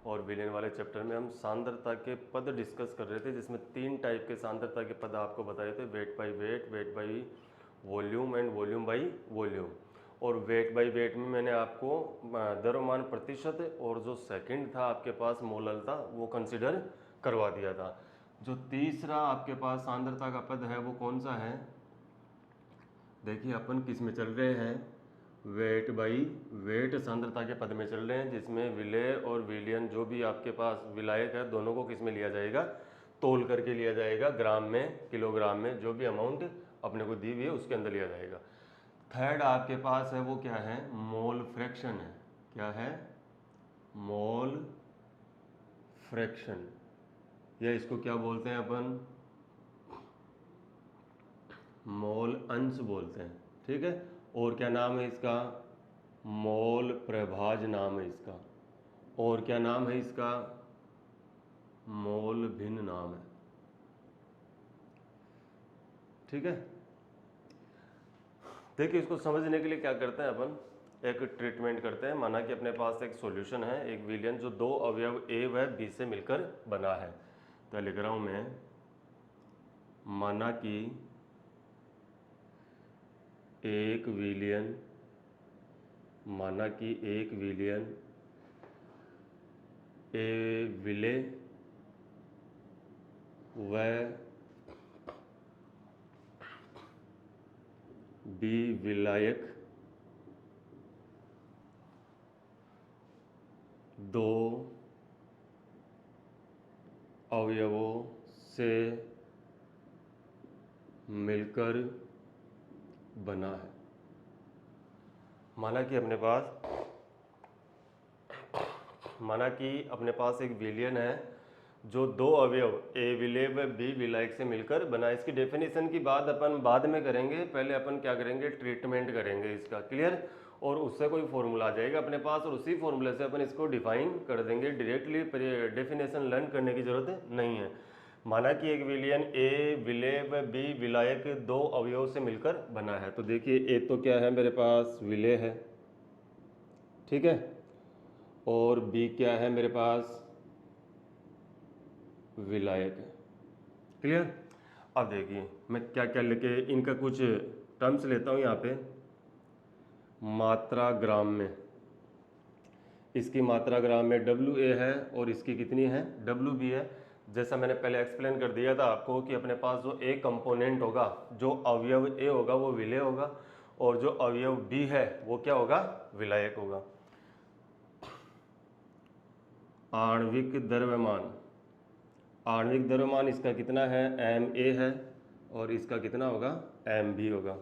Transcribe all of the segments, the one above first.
और विलेन वाले चैप्टर में हम सांद्रता के पद डिस्कस कर रहे थे, जिसमें 3 टाइप के सांद्रता के पद आपको बताए थे, wait by wait, wait by volume and volume by volume. और वेट बाई वेट में मैंने आपको द्रव्यमान प्रतिशत और जो सेकंड था आपके पास मोललता वो कंसिडर करवा दिया था। जो तीसरा आपके पास सांद्रता का पद है वो कौन सा है? देखिए अपन किस में चल रहे हैं, वेट बाई वेट सांद्रता के पद में चल रहे हैं, जिसमें विलेय और विलियन जो भी आपके पास विलायक है दोनों को किस में लिया जाएगा, तोल करके लिया जाएगा, ग्राम में, किलोग्राम में, जो भी अमाउंट अपने को दी हुई है उसके अंदर लिया जाएगा। थर्ड आपके पास है वो क्या है, मोल फ्रैक्शन है। क्या है? मोल फ्रैक्शन, या इसको क्या बोलते हैं अपन, मोल अंश बोलते हैं। ठीक है, और क्या नाम है इसका, मोल प्रभाज नाम है इसका। और क्या नाम है इसका, मोल भिन्न नाम है। ठीक है, देखिए इसको समझने के लिए क्या करते हैं अपन, एक ट्रीटमेंट करते हैं। माना कि अपने पास एक सॉल्यूशन है, एक विलियन जो दो अवयव ए व बी से मिलकर बना है। तो लिख रहा हूं मैं, माना कि एक विलियन, माना कि एक विलियन ए विलेय व बी विलायक दो अवयवों से मिलकर बना है। माना कि अपने पास एक विलियन है जो दो अवयव ए विलेय व बी विलायक से मिलकर बना है। इसकी डेफिनेशन की बात अपन बाद में करेंगे, पहले अपन क्या करेंगे, ट्रीटमेंट करेंगे इसका। क्लियर? और उससे कोई फॉर्मूला आ जाएगा अपने पास और उसी फॉर्मूले से अपन इसको डिफाइन कर देंगे। डायरेक्टली डेफिनेशन लर्न करने की जरूरत नहीं है। माना कि एक विलियन ए विलेय व बी विलायक दो अवयव से मिलकर बना है। तो देखिए ए तो क्या है मेरे पास, विलेय है। ठीक है, और बी क्या है मेरे पास, विलायक है। क्लियर? अब देखिए मैं क्या क्या लेके इनका कुछ टर्म्स लेता हूं यहाँ पे। मात्रा ग्राम में, इसकी मात्रा ग्राम में WA है और इसकी कितनी है, WB है। जैसा मैंने पहले एक्सप्लेन कर दिया था आपको कि अपने पास जो A कंपोनेंट होगा, जो अवयव A होगा वो विलेय होगा, और जो अवयव B है वो क्या होगा, विलायक होगा। आणविक द्रव्यमान, आणविक द्रव्यमान इसका कितना है, MA है, और इसका कितना होगा, MB होगा।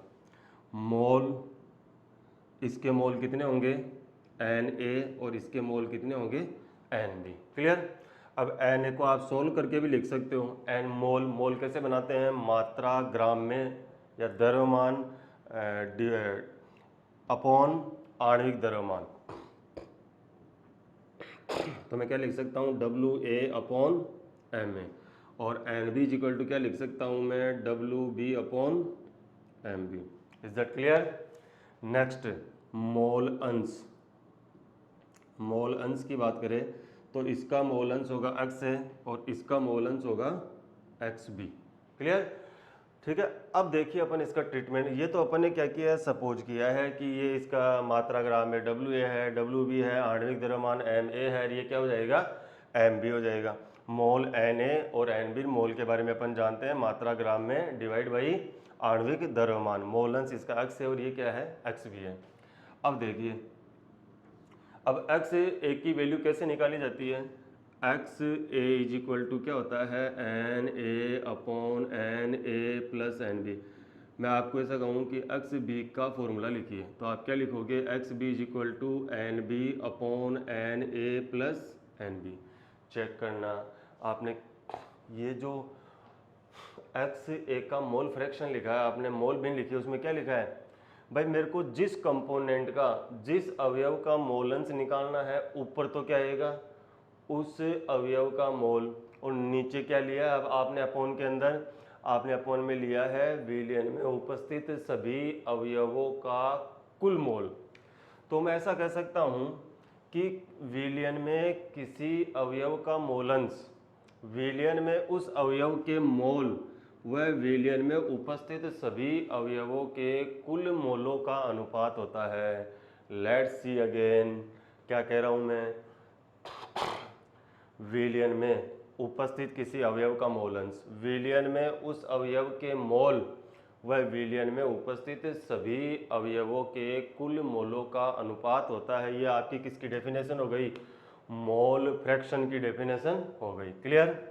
मोल, इसके मोल कितने होंगे, Na, और इसके मोल कितने होंगे, Nb। क्लियर? अब Na को आप सोल्व करके भी लिख सकते हो। एन मोल, मोल कैसे बनाते हैं, मात्रा ग्राम में या द्रव्यमान अपॉन आणविक द्रव्यमान। तो मैं क्या लिख सकता हूँ, WA अपॉन MA, और NB इज इक्वल टू क्या लिख सकता हूँ मैं, WB upon MB। Is that clear? Next, mole अंश। मोल अंश की बात करें तो इसका मोल अंश होगा X है और इसका मोल अंश होगा XB। क्लियर? ठीक है, अब देखिए अपन इसका ट्रीटमेंट। ये तो अपन ने क्या किया है, सपोज किया है कि ये इसका मात्रा ग्राम में WA है, WB है, आणविक द्रव्यमान MA है, ये क्या हो जाएगा, MB हो जाएगा। मोल Na और NB मोल के बारे में अपन जानते हैं, मात्रा ग्राम में डिवाइड बाई आणविक द्रव्यमान। मोल अंश इसका X है और ये क्या है, XB है। अब देखिए, अब एक्स ए की वैल्यू कैसे निकाली जाती है, x A is equal to क्या होता है, NA upon NA plus NB। मैं आपको ऐसा कहूँ कि एक्स बी का फॉर्मूला लिखिए तो आप क्या लिखोगे, x B is equal to NB upon NA plus NB। Check करना आपने, ये जो एक्स ए का मोल फ्रैक्शन लिखा है आपने, मोल बिन लिखी है, उसमें क्या लिखा है भाई, मेरे को जिस कंपोनेंट का, जिस अवयव का मोल अंश निकालना है, ऊपर तो क्या आएगा, उस अवयव का मोल, और नीचे क्या लिया है, अब आपने अपॉन के अंदर, आपने अपॉन में लिया है विलियन में उपस्थित सभी अवयवों का कुल मोल। तो मैं ऐसा कह सकता हूं कि विलयन में किसी अवयव का मोल अंश विलयन में उस अवयव के मोल व विलयन में उपस्थित सभी अवयवों के कुल मोलों का अनुपात होता है। लेट्स सी अगेन, क्या कह रहा हूँ मैं, विलयन में उपस्थित किसी अवयव का मोल अंश विलयन में उस अवयव के मोल व विलयन में उपस्थित सभी अवयवों के कुल मोलों का अनुपात होता है। ये आपकी किसकी डेफिनेशन हो गई, मोल फ्रैक्शन की डेफिनेशन हो गई। क्लियर।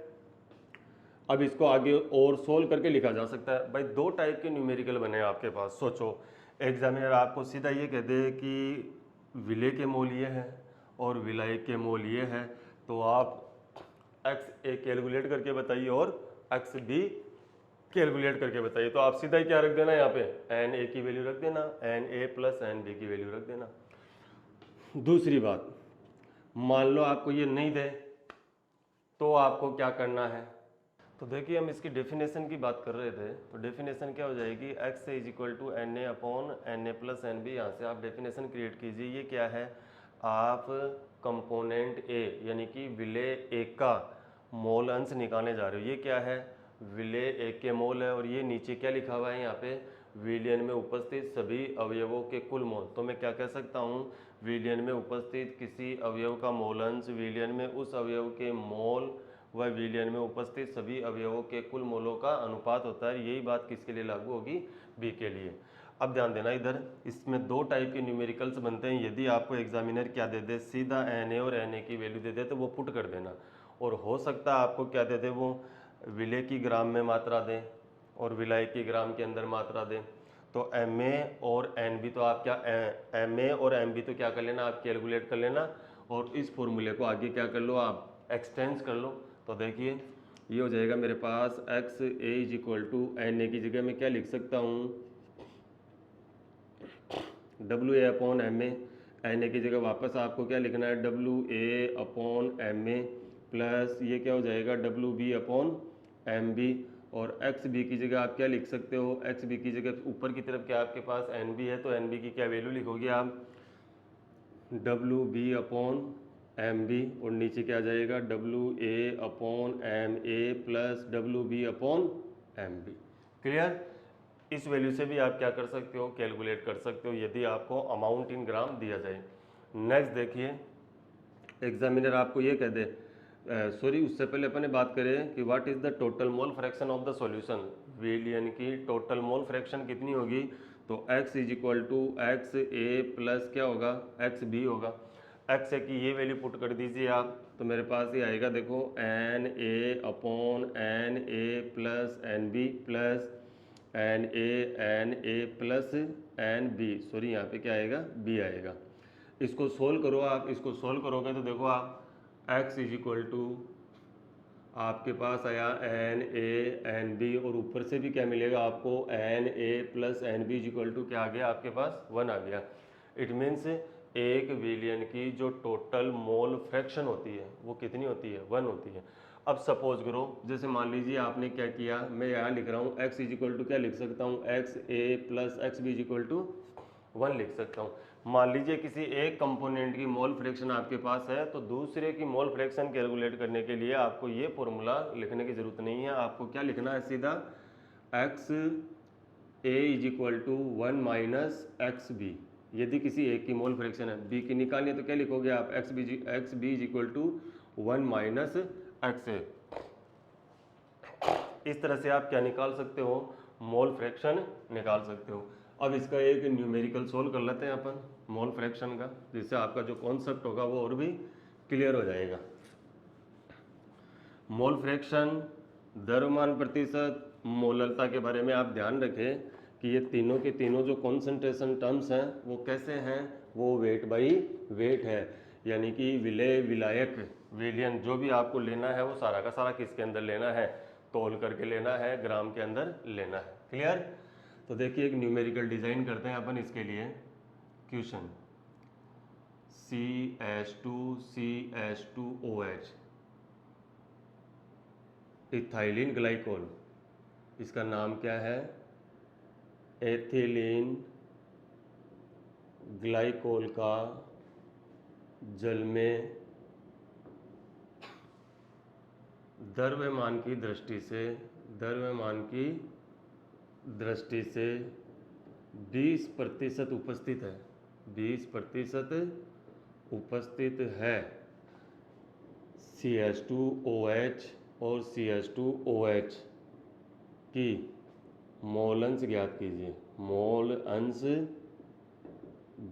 अब इसको आगे और सोल्व करके लिखा जा सकता है। भाई दो टाइप के न्यूमेरिकल बने आपके पास। सोचो, एग्जामिनर आपको सीधा ये कह दे कि विलय के मोल ये है और विलय के मोल ये है, तो आप एक्स ए कैलकुलेट करके बताइए और एक्स बी कैलकुलेट करके बताइए। तो आप सीधा ही क्या रख देना, यहाँ पे एन ए की वैल्यू रख देना, n a plus n b की वैल्यू रख देना। दूसरी बात, मान लो आपको ये नहीं दे तो आपको क्या करना है। तो देखिए हम इसकी डेफिनेशन की बात कर रहे थे, तो डेफिनेशन क्या हो जाएगी, x is equal to N a upon n a plus n b. यहाँ से आप डेफिनेशन क्रिएट कीजिए। ये क्या है, आप कंपोनेंट ए यानी कि विलय एक का मोल अंश निकालने जा रहे हो। ये क्या है, विलय एक के मोल है, और ये नीचे क्या लिखा हुआ है यहाँ पे, विलयन में उपस्थित सभी अवयवों के कुल मोल। तो मैं क्या कह सकता हूँ, विलयन में उपस्थित किसी अवयव का मोल अंश विलयन में उस अवयव के मोल व विलयन में उपस्थित सभी अवयवों के कुल मोलों का अनुपात होता है। यही बात किसके लिए लागू होगी, बी के लिए। अब ध्यान देना इधर, इसमें दो टाइप के न्यूमेरिकल्स बनते हैं। यदि आपको एग्जामिनर क्या दे दे, सीधा एन ए और एन ए की वैल्यू दे दे तो वो पुट कर देना, और हो सकता है आपको क्या दे दे, वो विलय की ग्राम में मात्रा दें और विलय की ग्राम के अंदर मात्रा दें। तो एम ए और एन बी, तो आप क्या एम ए और एम बी तो क्या कर लेना, आप कैलकुलेट कर लेना, और इस फॉर्मूले को आगे क्या कर लो, आप एक्सटेंस कर लो। तो देखिए ये हो जाएगा मेरे पास X A is equal to N A की जगह मैं क्या लिख सकता हूँ, W A upon M A. N A की जगह वापस आपको क्या लिखना है, W A upon M A plus ये क्या हो जाएगा, W B upon M B. और एक्स बी की जगह आप क्या लिख सकते हो, एक्स बी की जगह ऊपर की तरफ क्या आपके पास एन बी है, तो एन बी की क्या वैल्यू लिखोगे आप, W B upon M B, और नीचे क्या आ जाएगा, W A upon M A plus W B upon M B. Clear. इस वैल्यू से भी आप क्या कर सकते हो, कैलकुलेट कर सकते हो, यदि आपको अमाउंट इन ग्राम दिया जाए। नेक्स्ट देखिए, एग्जामिनर आपको ये कह दे, सॉरी उससे पहले अपने बात करें कि what is the total mole fraction of the solution. विलयन की टोटल मोल फ्रैक्शन कितनी होगी, तो x is equal to x a plus क्या होगा, एक्स बी होगा। एक्स ए की ये वैल्यू पुट कर दीजिए आप, तो मेरे पास ये आएगा, देखो n a upon n a plus n b plus n a plus n b, sorry यहाँ पे क्या आएगा, बी आएगा। इसको सोल्व करो आप, इसको सोल्व करोगे तो देखो आप x इज इक्वल टू आपके पास आया एन ए एन बी, और ऊपर से भी क्या मिलेगा आपको, n a plus n b is equal to क्या आ गया आपके पास, 1 आ गया। इट मीन्स एक विलयन की जो टोटल मोल फ्रैक्शन होती है वो कितनी होती है, 1 होती है। अब सपोज करो, जैसे मान लीजिए आपने क्या किया, मैं यहाँ लिख रहा हूँ x इज इक्वल टू क्या लिख सकता हूँ, x a plus x B is equal to 1 लिख सकता हूँ। मान लीजिए किसी एक कंपोनेंट की मोल फ्रैक्शन आपके पास है, तो दूसरे की मोल फ्रैक्शन कैलकुलेट करने के लिए आपको ये फॉर्मूला लिखने की जरूरत नहीं है। आपको क्या लिखना है, सीधा x A is equal to 1 minus x b. यदि किसी एक की मोल फ्रैक्शन है, बी की निकालनी है तो क्या लिखोगे आप, X B is equal to 1 minus X A. इस तरह से आप क्या निकाल सकते हो, मोल फ्रैक्शन निकाल सकते हो। अब इसका एक न्यूमेरिकल सोल्व कर लेते हैं अपन मोल फ्रैक्शन का, जिससे आपका जो कॉन्सेप्ट होगा वो और भी क्लियर हो जाएगा। मोल फ्रैक्शन, द्रव्यमान प्रतिशत, मोलरता के बारे में आप ध्यान रखें कि ये तीनों के तीनों जो कॉन्सेंट्रेशन टर्म्स हैं वो कैसे हैं, वो वेट बाई वेट है। यानी कि विलय विलायक विलयन जो भी आपको लेना है वो सारा का सारा किसके अंदर लेना है, तोल करके लेना है, ग्राम के अंदर लेना है। क्लियर। तो देखिए एक न्यूमेरिकल डिजाइन करते हैं अपन इसके लिए। क्वेश्चन CH2CH2OH इथाइलिन ग्लाइकोल, इसका नाम क्या है, एथिलीन ग्लाइकोल का जल में द्रव्यमान की दृष्टि से 20% उपस्थित है, 20% उपस्थित है CH2OH और CH2OH की मोल अंश ज्ञात कीजिए, मोल अंश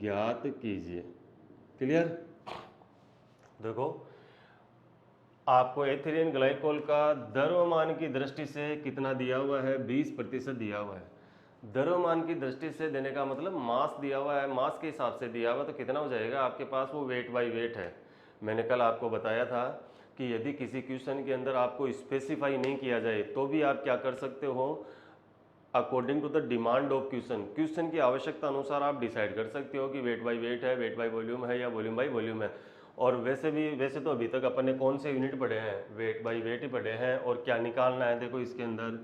ज्ञात कीजिए। क्लियर? देखो आपको एथिलीन ग्लाइकोल का द्रव्यमान की दृष्टि से कितना दिया हुआ है, 20% दिया हुआ है। द्रव्यमान की दृष्टि से देने का मतलब मास दिया हुआ है, मास के हिसाब से दिया हुआ, तो कितना हो जाएगा आपके पास, वो वेट बाई वेट है। मैंने कल आपको बताया था कि यदि किसी क्वेश्चन के अंदर आपको स्पेसिफाई नहीं किया जाए तो भी आप क्या कर सकते हो, according to the demand of question की आवश्यकता अनुसार आप डिसाइड कर सकते हो कि वेट बाई वेट है, वेट बाई वॉल्यूम है, या वॉल्यूम बाई वॉल्यूम है। और वैसे तो अभी तक अपन ने कौन से यूनिट पढ़े हैं, वेट बाई वेट ही पढ़े हैं। और क्या निकालना है, देखो इसके अंदर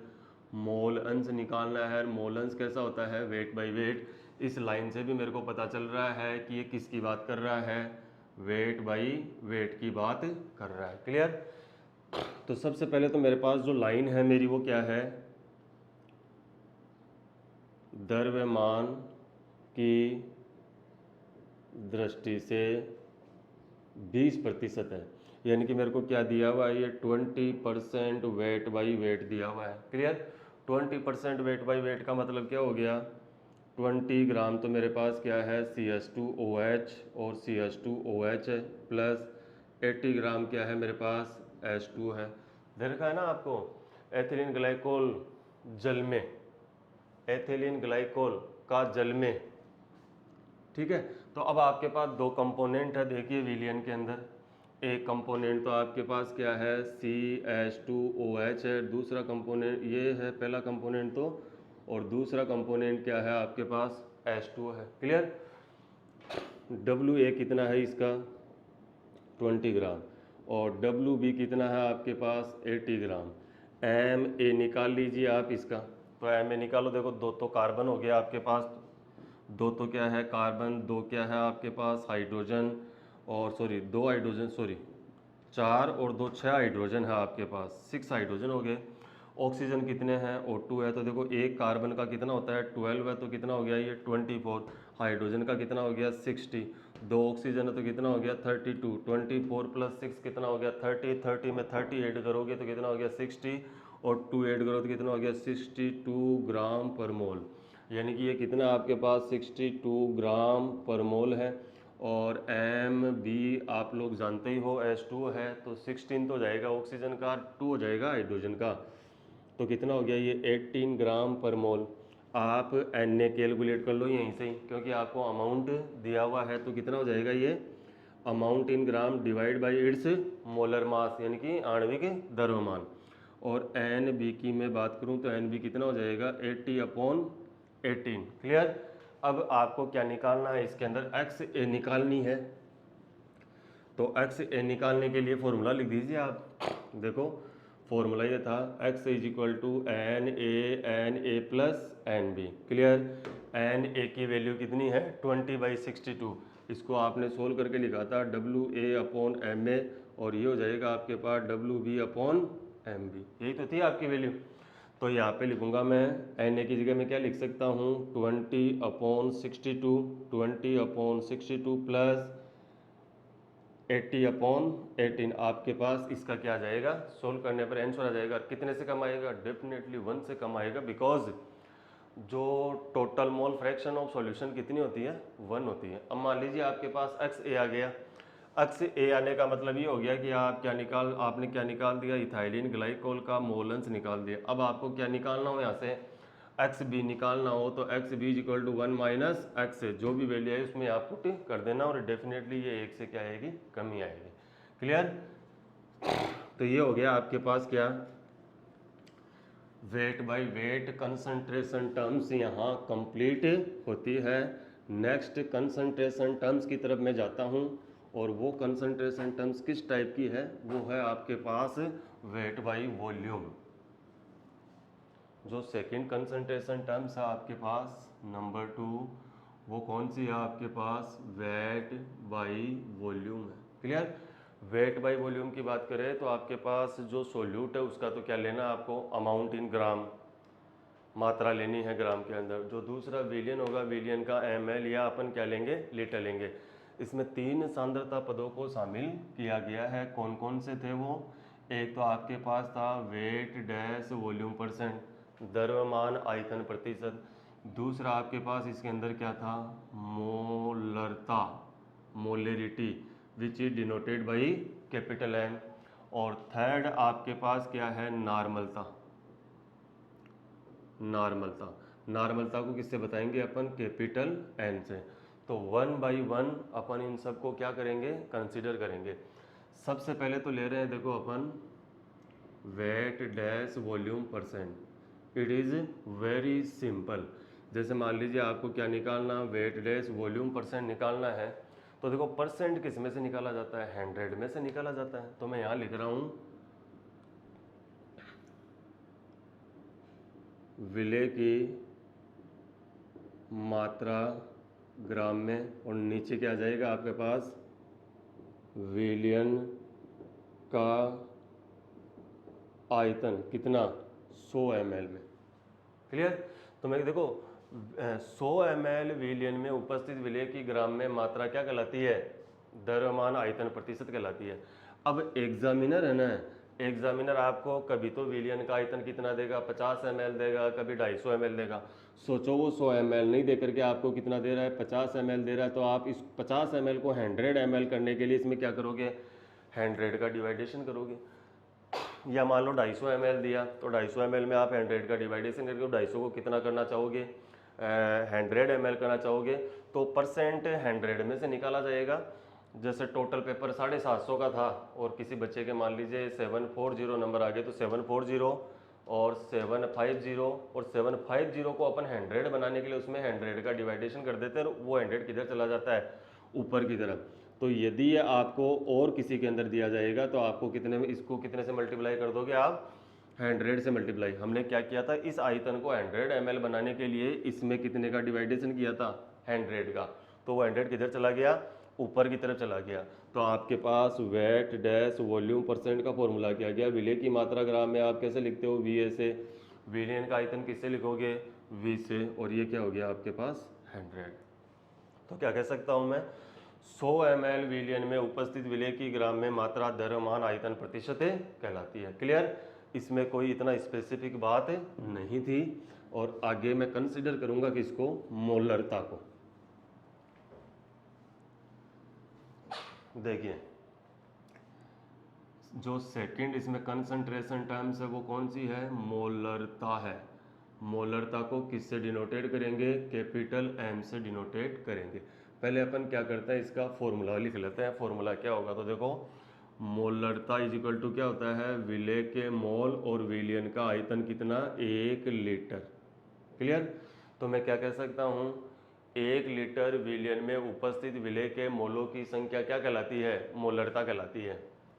मोल अंश निकालना है। मोल अंश कैसा होता है, वेट बाई वेट। इस लाइन से भी मेरे को पता चल रहा है कि ये किसकी बात कर रहा है, वेट बाई वेट की बात कर रहा है। क्लियर? तो सबसे पहले तो मेरे पास जो लाइन है मेरी वो क्या है, द्रव्यमान की दृष्टि से 20% है, यानी कि मेरे को क्या दिया हुआ है, ये 20% वेट बाई वेट दिया हुआ है। क्लियर? 20% वेट बाई वेट का मतलब क्या हो गया, 20 ग्राम तो मेरे पास क्या है CH2OH और CH2OH है, प्लस 80 ग्राम क्या है मेरे पास H2 है। देखा है ना आपको, एथिलीन ग्लाइकोल जल में, एथिलीन ग्लाइकोल का जल में। ठीक है, तो अब आपके पास दो कंपोनेंट है, देखिए विलियन के अंदर। एक कंपोनेंट तो आपके पास क्या है CH2OH है, दूसरा कंपोनेंट ये है, पहला कंपोनेंट तो, और दूसरा कंपोनेंट क्या है आपके पास H2 है। क्लियर? WA कितना है इसका 20 ग्राम, और WB कितना है आपके पास 80 ग्राम। MA निकाल लीजिए आप इसका, तो MA निकालो। देखो दो तो कार्बन हो गया आपके पास, दो तो क्या है कार्बन, दो क्या है आपके पास हाइड्रोजन, और सॉरी दो हाइड्रोजन, सॉरी 4 और 2 6 हाइड्रोजन है आपके पास, 6 हाइड्रोजन हो गए। ऑक्सीजन कितने हैं, O2 है, तो देखो एक कार्बन का कितना होता है 12 है, तो कितना हो गया ये 24। हाइड्रोजन का कितना हो गया 60, दो ऑक्सीजन है तो कितना हो गया 32, 24 प्लस 6 कितना हो गया 30, 30 में 30 ऐड करोगे तो कितना हो गया 60, और 2 ऐड करो तो कितना हो गया 62 ग्राम पर मोल। यानी कि ये कितना आपके पास 62 ग्राम पर मोल है। और MB आप लोग जानते ही हो H2 है, तो 16 तो जाएगा ऑक्सीजन का, 2 हो जाएगा हाइड्रोजन का, तो कितना हो गया ये 18 ग्राम पर मोल। आप Na कैलकुलेट कर लो यहीं से ही, क्योंकि आपको अमाउंट दिया हुआ है, तो कितना हो जाएगा ये amount in gram divide by its molar mass, यानी कि आणविक द्रव्यमान। और NB की मैं बात करूं तो NB कितना हो जाएगा 80/18। क्लियर? अब आपको क्या निकालना है, इसके अंदर XA निकालनी है। तो XA निकालने के लिए फॉर्मूला लिख दीजिए आप। देखो फॉर्मूला ये था X is equal to NA plus NB। Clear? NA की वैल्यू कितनी है 20/62, इसको आपने सोल्व करके लिखा था WA/MA, और ये हो जाएगा आपके पास WB/MB, यही तो थी आपकी वैल्यू। तो यहाँ पे लिखूंगा मैं Na की जगह में क्या लिख सकता हूँ 20/62, 20/62 प्लस 80/18। आपके पास इसका क्या आ जाएगा, सोल्व करने पर आंसर आ जाएगा। कितने से कम आएगा, डेफिनेटली 1 से कम आएगा, बिकॉज जो total mole fraction of solution कितनी होती है 1 होती है। अब मान लीजिए आपके पास XA आ गया, XA आने का मतलब ये हो गया कि आपने क्या निकाल दिया, इथाइलिन ग्लाइकोल का मोल अंश निकाल दिया। अब आपको क्या निकालना हो, यहाँ से XB निकालना हो तो XB is equal to 1 minus XA, जो भी वैल्यू है उसमें आप पुट कर देना, और डेफिनेटली ये 1 से क्या आएगी, कमी आएगी। क्लियर? तो ये हो गया आपके पास क्या, weight by weight concentration terms यहाँ कंप्लीट होती है। नेक्स्ट कंसंट्रेशन टर्म्स की तरफ मैं जाता हूँ, और वो कंसंट्रेशन टर्म्स किस टाइप की है, वो है आपके पास वेट बाय वॉल्यूम। जो सेकंड कंसंट्रेशन टर्म्स है आपके पास नंबर 2, वो कौन सी है आपके पास, वेट बाई वॉल्यूम है। क्लियर। वेट बाई वॉल्यूम की बात करें तो आपके पास जो सोल्यूट है उसका तो क्या लेना आपको, अमाउंट इन ग्राम, मात्रा लेनी है ग्राम के अंदर। जो दूसरा विलियन होगा, विलियन का ml या अपन क्या लेंगे, लीटर लेंगे। इसमें 3 सांद्रता पदों को शामिल किया गया है। कौन कौन से थे वो, एक तो आपके पास था वेट डैश वॉल्यूम परसेंट, द्रव्यमान आयतन प्रतिशत। दूसरा आपके पास इसके अंदर क्या था, मोलरता, molarity, which is denoted by capital M। और थर्ड आपके पास क्या है, नॉर्मलता। नॉर्मलता, नॉर्मलता को किससे बताएंगे अपन, कैपिटल N से। तो 1 बाई 1 अपन इन सबको क्या करेंगे, कंसीडर करेंगे। सबसे पहले तो ले रहे हैं देखो अपन weight dash volume percent. It is very simple. जैसे मान लीजिए आपको क्या निकालना, वेट डैश वॉल्यूम परसेंट निकालना है, तो देखो परसेंट किस में से निकाला जाता है, 100 में से निकाला जाता है। तो मैं यहाँ लिख रहा हूँ विलेय की मात्रा ग्राम में, और नीचे क्या आ जाएगा आपके पास, विलियन का आयतन कितना, 100 ml में। क्लियर। तो मैं देखो 100 ml विलियन में उपस्थित विलेय की ग्राम में मात्रा क्या कहलाती है, द्रव्यमान आयतन प्रतिशत कहलाती है। अब एग्जामिनर है ना, एग्जामिनर आपको कभी तो विलियन का आयतन कितना देगा, 50 ml देगा, कभी 250 ml देगा। सोचो वो 100 ml नहीं दे करके आपको कितना दे रहा है, 50 ml दे रहा है। तो आप इस 50 ml को 100 ml करने के लिए इसमें क्या करोगे, 100 का डिवाइडेशन करोगे। या मान लो 250 ml दिया, तो 250 ml में आप 100 का डिवाइडेशन करके 250 को कितना करना चाहोगे, 100 ml करना चाहोगे, तो परसेंट 100 में से निकाला जाएगा। जैसे टोटल पेपर 750 का था और किसी बच्चे के मान लीजिए 740 नंबर आ गए, तो 740 और 750 और 750 को अपन 100 बनाने के लिए उसमें 100 का डिवाइडेशन कर देते हैं, वो 100 किधर चला जाता है, ऊपर की तरफ। तो यदि ये आपको और किसी के अंदर दिया जाएगा तो आपको कितने में, इसको कितने से मल्टीप्लाई कर दोगे आप, 100 से मल्टीप्लाई। हमने क्या किया था, इस आयतन को 100 ml बनाने के लिए इसमें कितने का डिवाइडेशन किया था, 100 का। तो वो 100 किधर चला गया, ऊपर की तरफ चला गया। तो आपके पास वेट डैश वॉल्यूम परसेंट का फॉर्मूला क्या गया, विलेय की मात्रा ग्राम में आप कैसे लिखते हो, VA से। विलियन का आयतन किससे लिखोगे, V से। और ये क्या हो गया आपके पास, 100। तो क्या कह सकता हूँ मैं, 100 ml विलियन में उपस्थित विलेय की ग्राम में मात्रा द्रव्यमान आयतन प्रतिशत कहलाती है। क्लियर। इसमें कोई इतना स्पेसिफिक बात नहीं थी। और आगे मैं कंसीडर करूंगा कि इसको मोलरता को। देखिए जो सेकंड इसमें कंसंट्रेशन टर्म्स है वो कौन सी है, मोलरता है। मोलरता को किससे डिनोटेट करेंगे, कैपिटल M से डिनोटेट करेंगे। पहले अपन क्या करते हैं, इसका फॉर्मूला लिख लेते हैं। फॉर्मूला क्या होगा, तो देखो मोलरता इज इक्वल टू क्या होता है, विलेय के मोल और विलियन का आयतन कितना, 1 लीटर। क्लियर। तो मैं क्या कह सकता हूँ, 1 लीटर विलियन में उपस्थित विलेय के मोलों की संख्या क्या कहलाती है, मोलरता कहलाती है।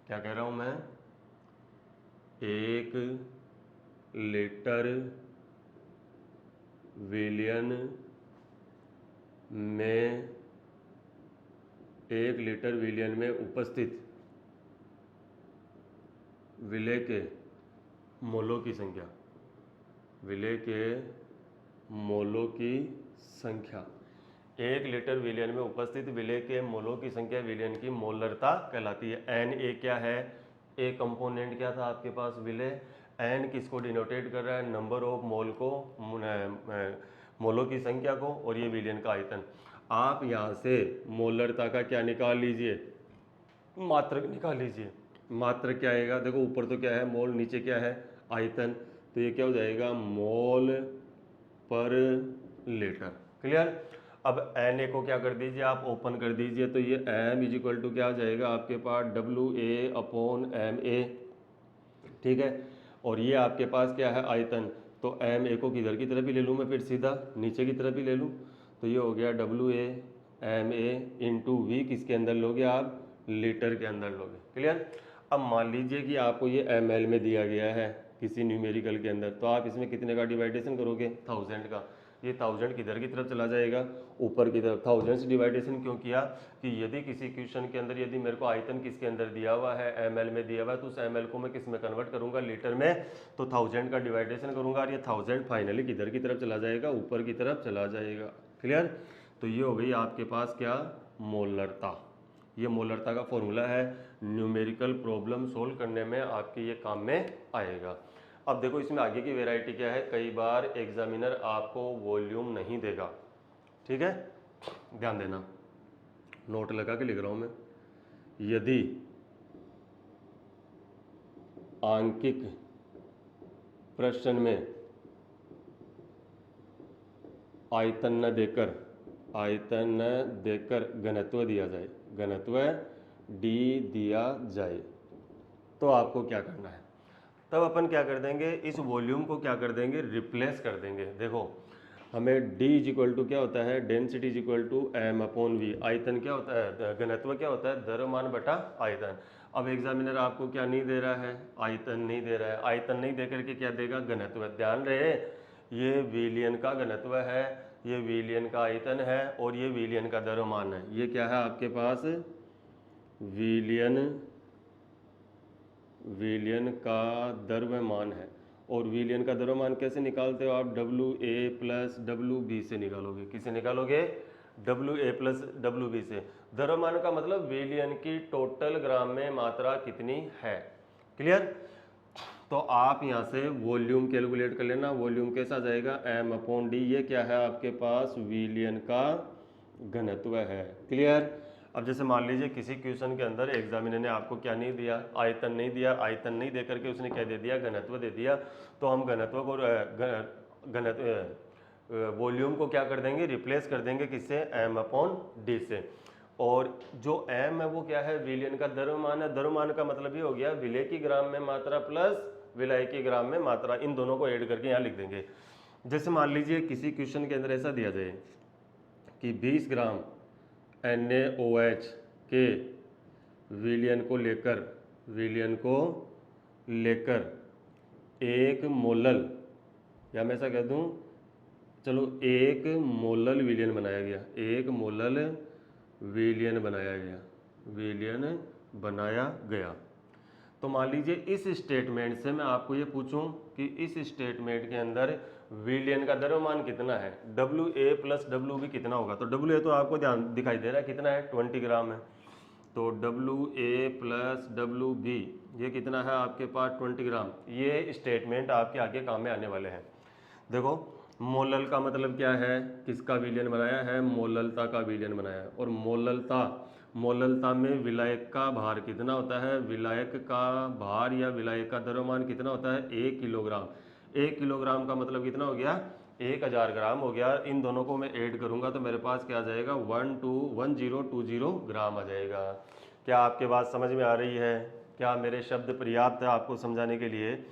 क्या कह रहा हूँ मैं, 1 लीटर विलियन में, 1 लीटर विलियन में उपस्थित विलेय के मोलों की संख्या, विलेय के मोलों की संख्या, 1 लीटर विलियन में उपस्थित विलेय के मोलों की संख्या विलियन की मोलरता कहलाती है। Na क्या है, ए कंपोनेंट क्या था आपके पास, विलेय। N किसको डिनोटेट कर रहा है, नंबर ऑफ मोल को, मोलों की संख्या को, और ये विलियन का आयतन। आप यहाँ से मोलरता का क्या निकाल लीजिए, मात्रक निकाल लीजिए। मात्रक क्या आएगा, देखो ऊपर तो क्या है मोल, नीचे क्या है आयतन, तो ये क्या हो जाएगा, मोल पर लीटर। क्लियर। अब Na को क्या कर दीजिए, आप ओपन कर दीजिए, तो ये M इज इक्वल टू क्या हो जाएगा आपके पास, WA/MA। ठीक है। और ये आपके पास क्या है, आयतन। तो MA को किधर की तरफ ही ले लूँ मैं, फिर सीधा नीचे की तरफ ही ले लूँ, तो ये हो गया WA/MA इंटू V, किसके अंदर लोगे आप, लीटर के अंदर लोगे। क्लियर। अब मान लीजिए कि आपको ये ml में दिया गया है किसी न्यूमेरिकल के अंदर, तो आप इसमें कितने का डिवाइडेशन करोगे, 1000 का। ये 1000 किधर की तरफ चला जाएगा, ऊपर की तरफ। 1000 से डिवाइडेशन क्यों किया कि यदि किसी क्वेश्चन के अंदर यदि मेरे को आयतन किसके अंदर दिया हुआ है, ml में दिया हुआ है, तो उस ml को मैं किस में कन्वर्ट करूंगा, लीटर में। तो 1000 का डिवाइडेशन करूंगा और ये 1000 फाइनली किधर की तरफ चला जाएगा, ऊपर की तरफ चला जाएगा। क्लियर। तो ये हो गई आपके पास क्या, मोलरता। ये मोलरता का फॉर्मूला है, न्यूमेरिकल प्रॉब्लम सोल्व करने में आपके ये काम में आएगा। अब देखो इसमें आगे की वैरायटी क्या है, कई बार एग्जामिनर आपको वॉल्यूम नहीं देगा, ठीक है, ध्यान देना, नोट लगा के लिख रहा हूं मैं। यदि आंकिक प्रश्न में आयतन न देकर घनत्व दिया जाए, घनत्व डी दिया जाए, तो आपको क्या करना है, तब अपन क्या कर देंगे, इस वॉल्यूम को क्या कर देंगे, रिप्लेस कर देंगे। देखो हमें D इज इक्वल टू क्या होता है, density is equal to m upon v, आयतन क्या होता है, घनत्व क्या होता है, द्रव्यमान बटा आयतन। अब एग्जामिनर आपको क्या नहीं दे रहा है, आयतन नहीं दे रहा है, आयतन नहीं दे करके क्या देगा, घनत्व। ध्यान रहे ये विलियन का घनत्व है, ये विलियन का आयतन है और ये विलियन का द्रव्यमान है। ये क्या है आपके पास, विलियन का द्रव्यमान है। और विलियन का द्रव्यमान कैसे निकालते हो आप, WA प्लस WB से निकालोगे। किसे निकालोगे, WA प्लस WB से। द्रव्यमान का मतलब विलियन की टोटल ग्राम में मात्रा कितनी है। क्लियर। तो आप यहाँ से वॉल्यूम कैलकुलेट कर लेना, वॉल्यूम कैसा जाएगा, m अपॉन डी। ये क्या है आपके पास, विलियन का घनत्व है। क्लियर। अब जैसे मान लीजिए किसी क्वेश्चन के अंदर एग्जामिनर ने आपको क्या नहीं दिया, आयतन नहीं दिया, आयतन नहीं दे करके उसने क्या दे दिया, घनत्व दे दिया। तो हम घनत्व को वॉल्यूम को क्या कर देंगे, रिप्लेस कर देंगे किससे, m अपॉन डी से। और जो m है वो क्या है, विलियन का द्रव्यमान है। द्रव्यमान का मतलब ये हो गया विलय की ग्राम में मात्रा प्लस विलय की ग्राम में मात्रा, इन दोनों को ऐड करके यहाँ लिख देंगे। जैसे मान लीजिए किसी क्वेश्चन के अंदर ऐसा दिया जाए कि 20 ग्राम NaOH के विलियन को लेकर एक मोलल, या मैं ऐसा कह दूं, चलो एक मोलल विलियन बनाया गया, एक मोलल विलियन बनाया गया। तो मान लीजिए इस स्टेटमेंट से मैं आपको ये पूछूं कि इस स्टेटमेंट के अंदर विलियन का द्रव्यमान कितना है, WA प्लस WB कितना होगा। तो WA तो आपको ध्यान दिखाई दे रहा है कितना है, 20 ग्राम है। तो WA प्लस WB ये कितना है आपके पास, 20 ग्राम। ये स्टेटमेंट आपके आगे काम में आने वाले हैं। देखो मोलल का मतलब क्या है, किसका विलियन बनाया है, मोललता का विलियन बनाया है। और मोललता में विलायक का भार कितना होता है, विलायक का भार या विलायक का द्रव्यमान कितना होता है, 1 किलोग्राम। 1 किलोग्राम का मतलब कितना हो गया, 1000 ग्राम हो गया। इन दोनों को मैं ऐड करूंगा तो मेरे पास क्या आ जाएगा, 1020 ग्राम आ जाएगा। क्या आपके बात समझ में आ रही है, क्या मेरे शब्द पर्याप्त है आपको समझाने के लिए।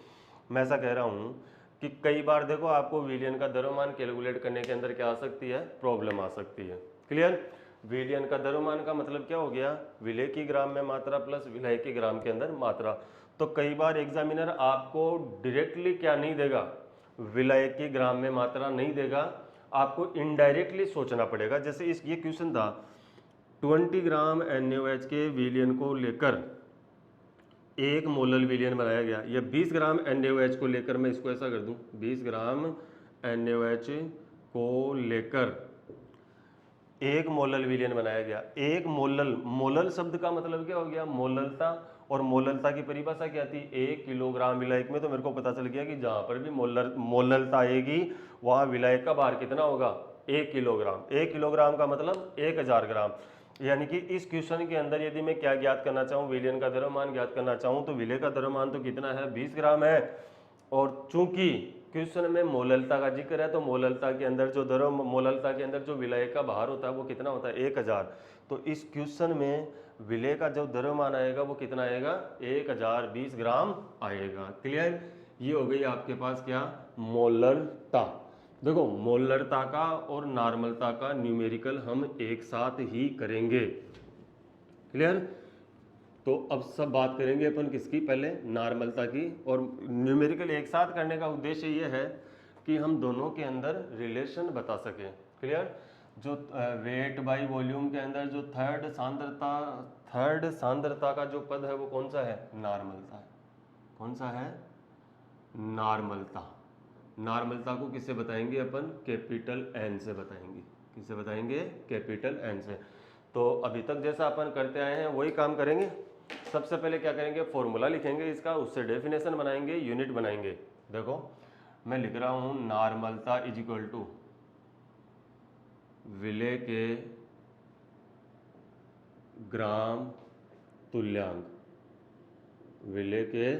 मैं ऐसा कह रहा हूँ कि कई बार देखो आपको विलियन का द्रव्यमान कैलकुलेट करने के अंदर क्या आ सकती है, प्रॉब्लम आ सकती है। क्लियर। विलियन का द्रव्यमान का मतलब क्या हो गया, विलय की ग्राम में मात्रा प्लस विलय की ग्राम के अंदर मात्रा। तो कई बार एग्जामिनर आपको डायरेक्टली क्या नहीं देगा, विलय की ग्राम में मात्रा नहीं देगा, आपको इनडायरेक्टली सोचना पड़ेगा। जैसे ये क्वेश्चन था, 20 ग्राम NaOH के विलियन को लेकर एक मोलल विलियन बनाया गया। या 20 ग्राम NaOH को लेकर मैं इसको ऐसा कर दूं, 20 ग्राम NaOH को लेकर एक मोलल विलियन बनाया गया। एक मोलल शब्द का मतलब क्या हो गया, मोललता। और मोललता की परिभाषा क्या थी, 1 किलोग्राम विलायक में। तो मेरे को पता चल गया कि जहां पर भी मोललता आएगी वहां विलायक का भार कितना होगा, 1 किलोग्राम। 1 किलोग्राम का मतलब 1000 ग्राम। यानी कि इस क्वेश्चन के अंदर यदि मैं क्या ज्ञात करना चाहूँ, विलियन का द्रव्यमान ज्ञात करना चाहूँ, तो विलय का द्रव्यमान तो कितना है, 20 ग्राम है। और चूंकि क्वेश्चन में मोललता का जिक्र है, तो मोललता के अंदर जो विलय का भार होता है वो कितना होता है, 1000। तो इस क्वेश्चन में विलय का जो द्रव्यमान आएगा वो कितना आएगा, 1020 ग्राम आएगा। क्लियर। ये हो गई आपके पास क्या, मोलरता। देखो मोलरता का और नॉर्मलता का न्यूमेरिकल हम एक साथ ही करेंगे। क्लियर। तो अब सब बात करेंगे अपन किसकी, पहले नॉर्मलता की। और न्यूमेरिकल एक साथ करने का उद्देश्य ये है कि हम दोनों के अंदर रिलेशन बता सकें। क्लियर? जो वेट बाई वॉल्यूम के अंदर जो थर्ड सांद्रता का जो पद है वो कौन सा है? नॉर्मलता है। कौन सा है? नॉर्मलता। नॉर्मलता को किससे बताएंगे अपन? कैपिटल एन से बताएंगे। किससे बताएंगे? कैपिटल एन से। तो अभी तक जैसा अपन करते आए हैं वही काम करेंगे। सबसे पहले क्या करेंगे? फॉर्मूला लिखेंगे इसका, उससे डेफिनेशन बनाएंगे, यूनिट बनाएंगे। देखो मैं लिख रहा हूं नॉर्मलता इज इक्वल टू विले के ग्राम तुल्यांक, विले के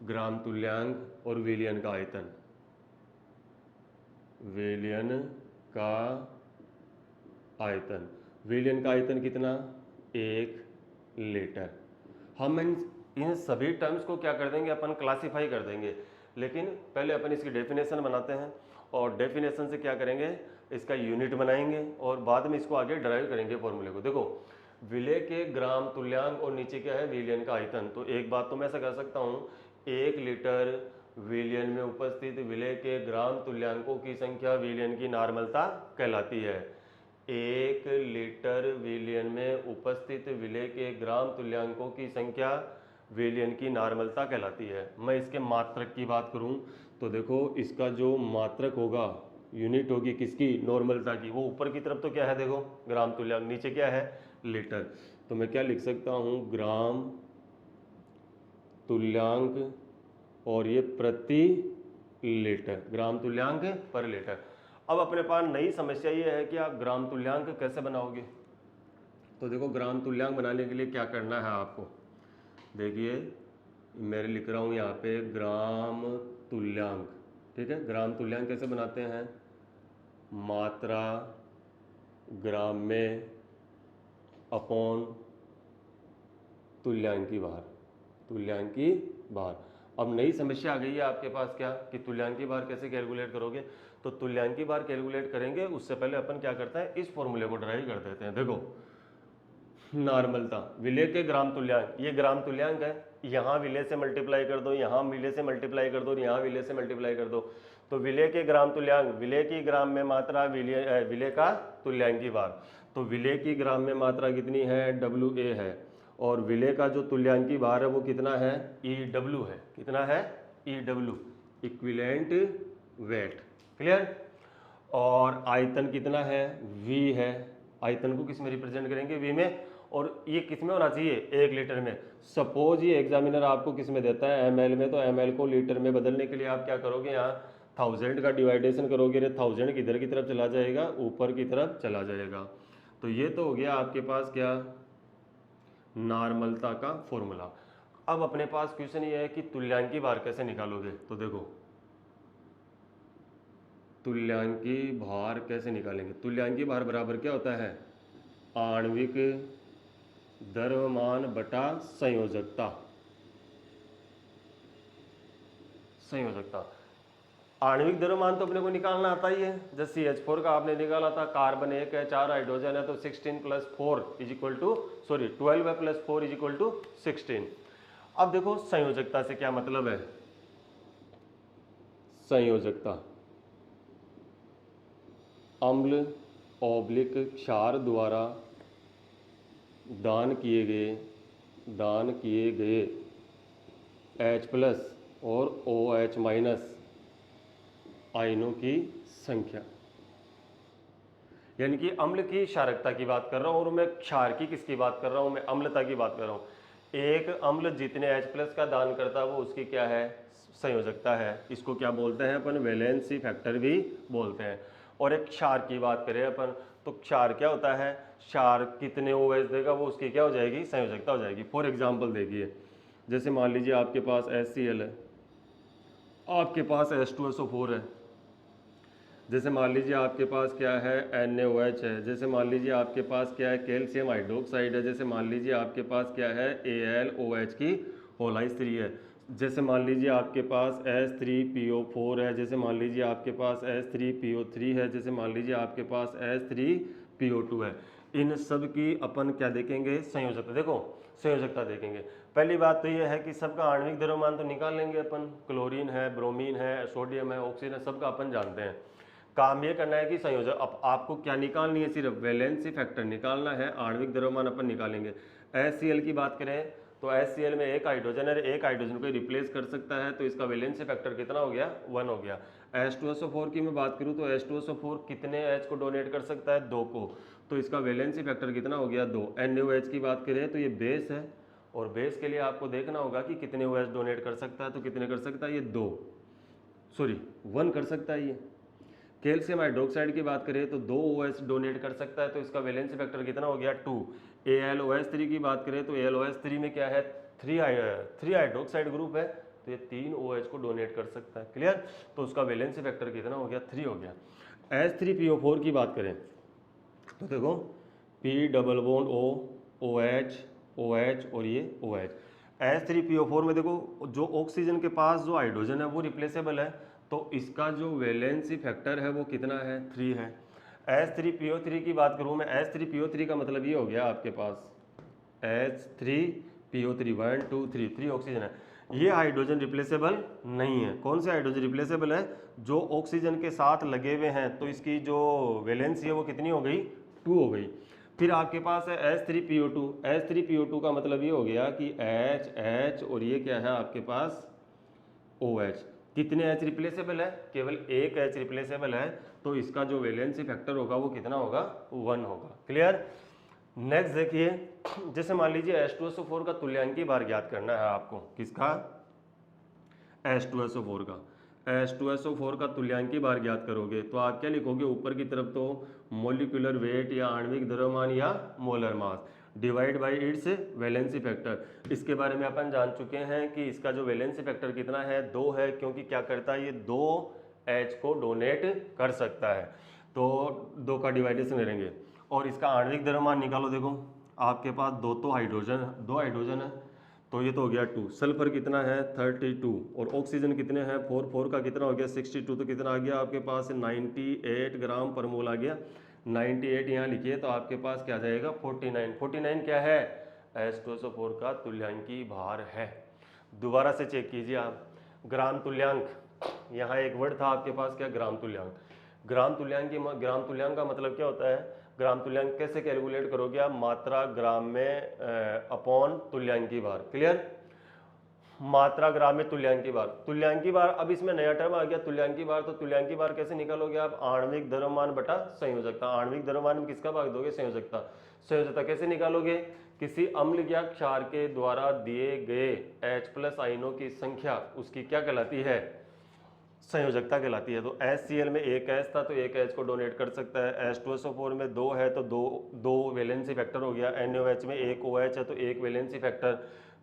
ग्राम तुल्यांक और विलियन का आयतन, विलियन का आयतन। विलियन का आयतन कितना? 1 लीटर। हम इन सभी टर्म्स को क्या कर देंगे? अपन क्लासिफाई कर देंगे, लेकिन पहले अपन इसकी डेफिनेशन बनाते हैं और डेफिनेशन से क्या करेंगे? इसका यूनिट बनाएंगे और बाद में इसको आगे ड्राइव करेंगे फॉर्मूले को। देखो विले के ग्राम तुल्यांक और नीचे क्या है? विलियन का आयतन। तो एक बात तो मैं ऐसा कर सकता हूँ, 1 लीटर विलियन में उपस्थित विले के ग्राम तुल्यांकों की संख्या विलियन की नॉर्मलता कहलाती है। 1 लीटर विलियन में उपस्थित विले के ग्राम तुल्यांकों की संख्या विलियन की नॉर्मलता कहलाती है। मैं इसके मात्रक की बात करूं तो देखो इसका जो मात्रक होगा, यूनिट होगी किसकी? नॉर्मलता की। वो ऊपर की तरफ तो क्या है? देखो ग्राम तुल्यांक, नीचे क्या है? लीटर। तो मैं क्या लिख सकता हूं? ग्राम तुल्यांक और ये प्रति लीटर, ग्राम तुल्यांक पर लीटर। अब अपने पास नई समस्या ये है कि आप ग्राम तुल्यांक कैसे बनाओगे? तो देखो ग्राम तुल्यांक बनाने के लिए क्या करना है आपको? देखिए मैं लिख रहा हूँ यहाँ पे ग्राम तुल्यांक। ठीक है, ग्राम तुल्यांक कैसे बनाते हैं? मात्रा ग्राम में अपॉन तुल्यांकी भार, तुल्यांकी भार। अब नई समस्या आ गई है आपके पास क्या कि तुल्यांकी भार कैसे कैलकुलेट करोगे? तो तुल्यांकी भार कैलकुलेट करेंगे उससे पहले अपन क्या करते हैं? इस फॉर्मूले को ड्राइव कर देते हैं। देखो नॉर्मलता, विले के ग्राम तुल्यांक, ये ग्राम तुल्यांक है, यहाँ विले से मल्टीप्लाई कर दो, यहाँ विले से मल्टीप्लाई कर दो, यहाँ विले से मल्टीप्लाई कर दो। तो विले के ग्राम तुल्यांक, विले की ग्राम में मात्रा, विले का तुल्यांकी भार। तो विले की ग्राम में मात्रा कितनी है? WA है। और विले का जो तुल्यांकी भार है वो कितना है? EW है। कितना है? EW, equivalent weight. क्लियर? और आयतन कितना है? V है। आयतन को किस में रिप्रेजेंट करेंगे? V में। और ये किस में होना चाहिए? 1 लीटर में। सपोज ये एग्जामिनर आपको किस में देता है? ml में। तो ml को लीटर में बदलने के लिए आप क्या करोगे? यहाँ 1000 का डिवाइडेशन करोगे, 1000 किधर की तरफ चला जाएगा? ऊपर की तरफ चला जाएगा। तो ये तो हो गया आपके पास क्या? नॉर्मलता का फॉर्मूला। अब अपने पास क्वेश्चन ये है कि तुल्यांकी भार कैसे निकालोगे? तो देखो तुल्यांकी भार कैसे निकालेंगे? तुल्यांकी भार बराबर क्या होता है? आणविक द्रव्यमान बटा संयोजकता। संयोजकता, आणविक द्रव्यमान तो अपने को निकालना आता ही है। जैसे CH4 का आपने निकाला था, कार्बन 1 है, 4 हाइड्रोजन है, तो 16 + 4 इज इक्वल टू 12 है + 4 इज इक्वल टू 16। अब देखो संयोजकता से क्या मतलब है? संयोजकता अम्ल ऑब्लिक क्षार द्वारा दान किए गए H+ और OH- आयनों की संख्या। यानी कि अम्ल की क्षारकता की बात कर रहा हूं और मैं क्षार की किसकी बात कर रहा हूं? मैं अम्लता की बात कर रहा हूं। एक अम्ल जितने H+ का दान करता है वो उसकी क्या है? संयोजकता है। इसको क्या बोलते हैं अपन? वैलेंसी फैक्टर भी बोलते हैं। और एक क्षार की बात करें अपन तो क्षार क्या होता है? क्षार कितने OH देगा वो उसकी क्या हो जाएगी? संयोजकता हो जाएगी। फॉर एग्जाम्पल देखिए, जैसे मान लीजिए आपके पास HCl है, आपके पास H2SO4 है, जैसे मान लीजिए आपके पास क्या है? NaOH है, जैसे मान लीजिए आपके पास क्या है? कैल्शियम हाइड्रोक्साइड है, जैसे मान लीजिए आपके पास क्या है? AlOH की होलाइज 3 है, जैसे मान लीजिए आपके पास H3PO4 है, जैसे मान लीजिए आपके पास H3PO3 है, जैसे मान लीजिए आपके पास H3PO2 है। इन सब की अपन क्या देखेंगे? संयोजकता। देखो संयोजकता देखेंगे। पहली बात तो ये है कि सबका आणविक द्रव्यमान तो निकाल लेंगे अपन, क्लोरीन है, ब्रोमीन है, सोडियम है, ऑक्सीजन है, सबका अपन जानते हैं। काम ये करना है कि संयोजक, अब आपको क्या निकालनी है, सिर्फ वैलेंसी फैक्टर निकालना है, आणविक द्रव्यमान अपन निकालेंगे। HCl की बात करें तो HCl में एक हाइड्रोजन है, एक हाइड्रोजन को रिप्लेस कर सकता है, तो इसका वैलेंसी फैक्टर कितना हो गया, 1 हो गया। H2SO4 की मैं बात करूं तो H2SO4 कितने H को डोनेट कर सकता है, 2 को, तो इसका वैलेंसी फैक्टर कितना हो गया, 2। NaOH की बात करें तो ये बेस है, और बेस के लिए आपको देखना होगा कि कितने OH डोनेट कर सकता है, तो कितने कर सकता है, ये 1 कर सकता है ये। कैल्शियम हाइड्रोक्साइड की बात करें तो 2 OH डोनेट कर सकता है, तो इसका वैलेंसी फैक्टर कितना हो गया, 2। AlOH3 की बात करें तो AlOH3 में क्या है, 3 हाइड्रोक्साइड ग्रुप है, तो ये 3 OH को डोनेट कर सकता है। क्लियर, तो उसका वैलेंसी फैक्टर कितना हो गया, 3 हो गया। H3PO4 की बात करें तो देखो P double bond O, OH, OH और ये OH। H3PO4 में देखो जो ऑक्सीजन के पास जो हाइड्रोजन है वो रिप्लेसेबल है, तो इसका जो वैलेंसी फैक्टर है वो कितना है, 3 है। H3PO3 की बात करूँ मैं, H3PO3 का मतलब ये हो गया आपके पास H3PO3 1 2 3 ऑक्सीजन है, ये हाइड्रोजन रिप्लेसेबल नहीं है। कौन से हाइड्रोजन रिप्लेसेबल है, जो ऑक्सीजन के साथ लगे हुए हैं, तो इसकी जो वैलेंसी है वो कितनी हो गई, 2 हो गई। फिर आपके पास है H3PO2। H3PO2 का मतलब ये हो गया कि H और ये क्या है आपके पास OH। कितने H रिप्लेसेबल है, केवल एक H रिप्लेसेबल है, तो इसका जो वैलेंसी फैक्टर होगा वो कितना होगा, 1 होगा। क्लियर। नेक्स्ट देखिए, जैसे मान लीजिए H2SO4 का तुल्यांकी भार ज्ञात करना है आपको, किसका, H2SO4 का। H2SO4 का तुल्यांकी भार ज्ञात करोगे तो आप क्या लिखोगे, ऊपर की तरफ तो मोलिकुलर वेट या आणविक द्रव्यमान या molar mass divide by it's valency factor. इसके बारे में अपन जान चुके हैं कि इसका जो वैलेंसी फैक्टर कितना है, 2 है, क्योंकि क्या करता है ये 2 H को डोनेट कर सकता है, तो 2 का डिवाइडेशन करेंगे। और इसका आणविक द्रव्यमान निकालो, देखो आपके पास दो हाइड्रोजन है, तो ये तो हो गया 2। सल्फर कितना है, 32, और ऑक्सीजन कितने हैं, 4 का कितना हो गया, 62, तो कितना आ गया आपके पास, 98 ग्राम पर मोल आ गया। 98 यहाँ लिखिए तो आपके पास क्या जाएगा, 49 क्या है, H2SO4 का तुल्यांकी भार है। दोबारा से चेक कीजिए आप, ग्राम तुल्यांक, यहाँ एक वर्ड था आपके पास, क्या, ग्राम तुल्यांक। ग्राम तुल्यांक का मतलब क्या होता है, ग्राम तुल्यांक कैसे कैलकुलेट करोगे आप, मात्रा ग्राम में अपॉन तुल्यांकी भार। क्लियर, मात्रा ग्राम में तुल्यांकी भार। अब इसमें नया टर्म आ गया तुल्यांकी भार, तो तुल्यांकी भार कैसे निकालोगे आप, आणविक द्रव्यमान बटा संयोजकता। आणविक द्रव्यमान में किसका भाग दोगे, संयोजकता कैसे निकालोगे, किसी अम्ल या क्षार के द्वारा दिए गए H+ आयनों की संख्या उसकी क्या कहलाती है, संयोजकता कहलाती है। तो HCl में एक H था तो एक H को डोनेट कर सकता है, H2SO4 में 2 है तो दो वैलेंसी फैक्टर हो गया, NaOH में एक OH है तो एक वैलेंसी फैक्टर,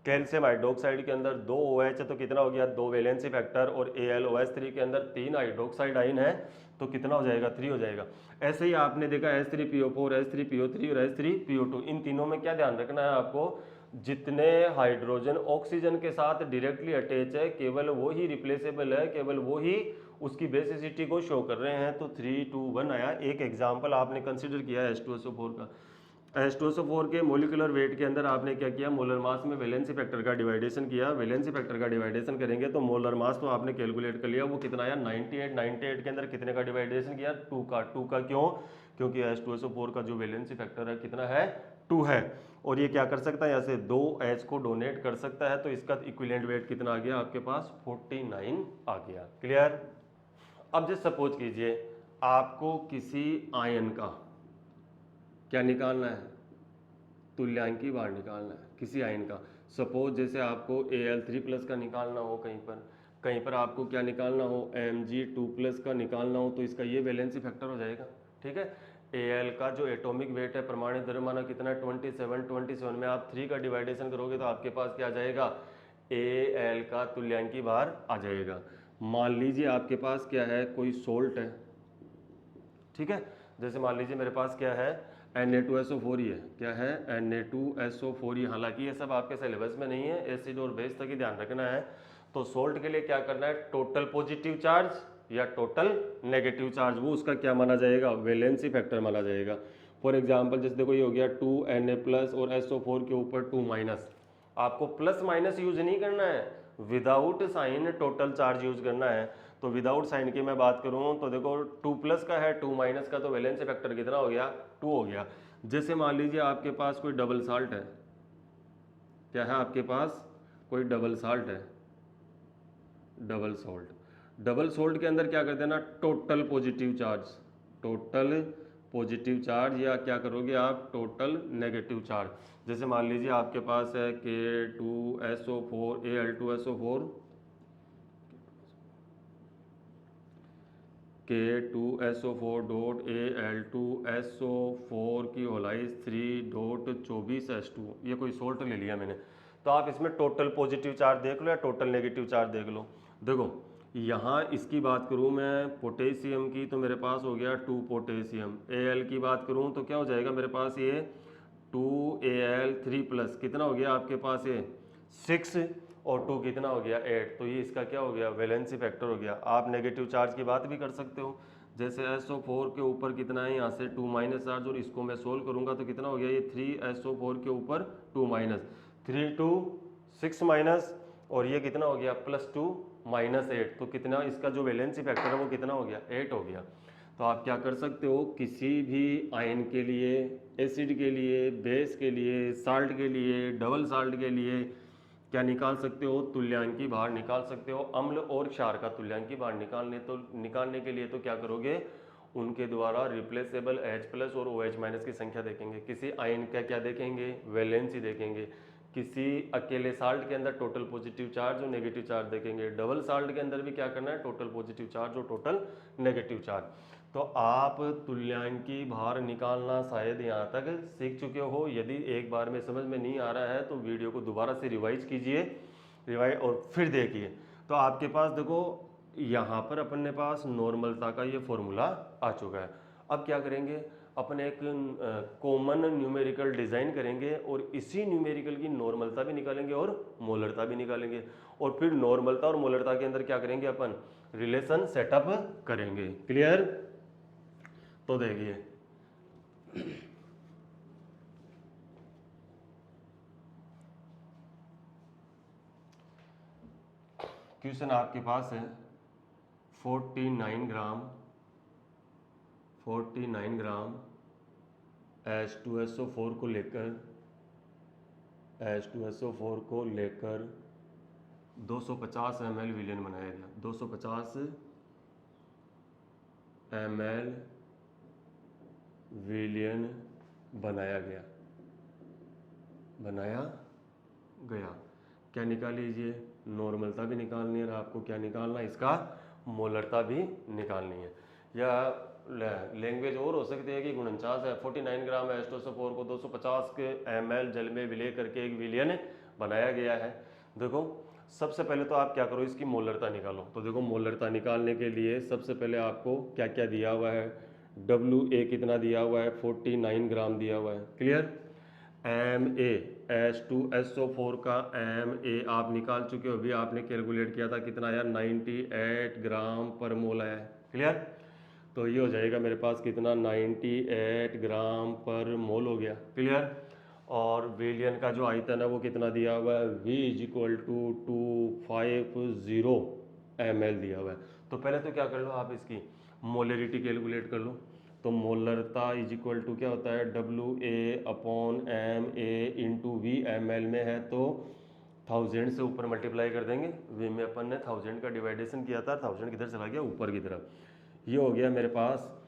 कैल्शियम हाइड्रोक्साइड के अंदर 2 OH है तो कितना हो गया, 2 वैलेंसी फैक्टर, और AlOH3 के अंदर 3 हाइड्रोक्साइड आयन है तो कितना हो जाएगा, 3 हो जाएगा। ऐसे ही आपने देखा H3PO4, H3PO3 और H3PO2, इन तीनों में क्या ध्यान रखना है आपको, जितने हाइड्रोजन ऑक्सीजन के साथ डायरेक्टली अटैच है केवल वो ही रिप्लेसेबल है, केवल वो ही उसकी बेसिसिटी को शो कर रहे हैं, तो 3 2 1 आया। एक एग्जांपल आपने कंसीडर किया है H2SO4 का। H2SO4 के मोलिकुलर वेट के अंदर आपने क्या किया, मोलर मास में वैलेंसी फैक्टर का डिवाइडेशन किया। वैलेंसी फैक्टर का डिवाइडेशन करेंगे तो मोलर मास तो आपने कैलकुलेट कर लिया, वो कितना आया, 98 के अंदर कितने का डिवाइडेशन किया, 2 का क्यों, क्योंकि H2SO4 का जो वैलेंसी फैक्टर है कितना है, 2 है, और ये क्या कर सकता है, यहाँ से 2 H को डोनेट कर सकता है, तो इसका इक्विवेलेंट वेट कितना आ गया आपके पास, 49 आ गया। क्लियर। अब जैसे सपोज कीजिए आपको किसी आयन का क्या निकालना है, तुल्यांकी भार निकालना है किसी आयन का। सपोज जैसे आपको Al3+ का निकालना हो, कहीं पर आपको क्या निकालना हो, Mg2+ का निकालना हो, तो इसका ये वैलेंसी फैक्टर हो जाएगा। ठीक है, Al का जो एटॉमिक वेट है, परमाणु द्रव्यमान कितना है, 27 में आप 3 का डिवाइडेशन करोगे तो आपके पास क्या जाएगा, Al का तुल्यांकी भार आ जाएगा। मान लीजिए आपके पास क्या है, कोई सोल्ट है, ठीक है, जैसे मान लीजिए मेरे पास क्या है, Na2SO4 ही है, क्या है, Na2SO4 ही। हालांकि ये सब आपके सिलेबस में नहीं है, एसिड और बेस तक ही ध्यान रखना है। तो सोल्ट के लिए क्या करना है, टोटल पॉजिटिव चार्ज या टोटल नेगेटिव चार्ज, वो उसका क्या माना जाएगा, वैलेंसी फैक्टर माना जाएगा। फॉर एग्जाम्पल जैसे देखो ये हो गया 2Na+ और SO4 के ऊपर 2-, आपको प्लस माइनस यूज नहीं करना है, without sign total charge use करना है। तो विदाउट साइन की मैं बात करूं तो देखो 2 प्लस का है 2 माइनस का, तो वैलेंसी फैक्टर कितना हो गया 2 हो गया। जैसे मान लीजिए आपके पास कोई डबल साल्ट है, क्या है आपके पास कोई डबल साल्ट है, डबल सोल्ट। डबल सोल्ट के अंदर क्या कर देना, total positive charge, total positive charge, या क्या करोगे आप टोटल नेगेटिव चार्ज। जैसे मान लीजिए आपके पास है K2SO4 Al2SO4, K2SO4 dot Al2SO4 की होलाइज 3.24H2, ये कोई सोल्ट ले लिया मैंने। तो आप इसमें टोटल पॉजिटिव चार्ज देख लो या टोटल नेगेटिव चार्ज देख लो। देखो यहाँ इसकी बात करूँ मैं पोटेशियम की, तो मेरे पास हो गया 2 पोटेशियम। Al की बात करूँ तो क्या हो जाएगा मेरे पास ये 2Al 3 प्लस कितना हो गया आपके पास ये 6 और 2 कितना हो गया 8। तो ये इसका क्या हो गया वैलेंसी फैक्टर हो गया। आप नेगेटिव चार्ज की बात भी कर सकते हो, जैसे SO4 के ऊपर कितना है यहाँ से 2 माइनस चार्ज, और इसको मैं सोल्व करूँगा तो कितना हो गया ये 3SO4 के ऊपर 2 माइनस 3 2 6 माइनस, और ये कितना हो गया +2 -8। तो कितना इसका जो वैलेंसी फैक्टर है वो कितना हो गया 8 हो गया। तो आप क्या कर सकते हो, किसी भी आयन के लिए, एसिड के लिए, बेस के लिए, साल्ट के लिए, डबल साल्ट के लिए क्या निकाल सकते हो, तुल्यांकी भार निकाल सकते हो। अम्ल और क्षार का तुल्यांकी भार निकालने के लिए तो क्या करोगे, उनके द्वारा रिप्लेसेबल H+ और OH- की संख्या देखेंगे। किसी आयन का क्या देखेंगे, वैलेंसी देखेंगे। किसी अकेले साल्ट के अंदर टोटल पॉजिटिव चार्ज और नेगेटिव चार्ज देखेंगे। डबल साल्ट के अंदर भी क्या करना है, टोटल पॉजिटिव चार्ज और टोटल नेगेटिव चार्ज। तो आप तुल्यांकी भार निकालना शायद यहाँ तक सीख चुके हो। यदि एक बार में समझ में नहीं आ रहा है तो वीडियो को दोबारा से रिवाइज कीजिए, रिवाइज और फिर देखिए। तो आपके पास देखो यहाँ पर अपने पास नॉर्मलता का ये फॉर्मूला आ चुका है। अब क्या करेंगे, अपने एक कॉमन न्यूमेरिकल डिज़ाइन करेंगे और इसी न्यूमेरिकल की नॉर्मलता भी निकालेंगे और मोलरता भी निकालेंगे, और फिर नॉर्मलता और मोलरता के अंदर क्या करेंगे, अपन रिलेशन सेटअप करेंगे। क्लियर। तो देखिए क्वेश्चन आपके पास है 49 ग्राम H2SO4 को लेकर 250 ml विलयन बनाया गया। 250 ml विलयन बनाया गया। क्या निकाल लीजिए, नॉर्मलता भी निकालनी है और आपको क्या निकालना है, इसका मोलरता भी निकालनी है। या लैंग्वेज और हो सकती है कि 49 है, 49 ग्राम H2SO4 को 250 ml जल में विलय करके एक विलयन बनाया गया है। देखो सबसे पहले तो आप क्या करो, इसकी मोलरता निकालो। तो देखो मोलरता निकालने के लिए सबसे पहले आपको क्या क्या दिया हुआ है, WA कितना दिया हुआ है 49 ग्राम दिया हुआ है। क्लियर। MA H2SO4 का MA आप निकाल चुके हो, अभी आपने कैलकुलेट किया था कितना आया 98 ग्राम पर मोल आया है। क्लियर। तो ये हो जाएगा मेरे पास कितना 98 ग्राम पर मोल हो गया। क्लियर। और विलयन का जो आयतन है वो कितना दिया हुआ है, V = 250 ml दिया हुआ है। तो पहले तो क्या कर लो, आप इसकी मोलरिटी कैलकुलेट कर लो। तो मोलरता = क्या होता है, WA/MA × V ml में है तो 1000 से ऊपर मल्टीप्लाई कर देंगे। V में अपन ने 1000 का डिवाइडेशन किया था, 1000 किधर चला गया, ऊपर की तरफ। ये हो गया मेरे पास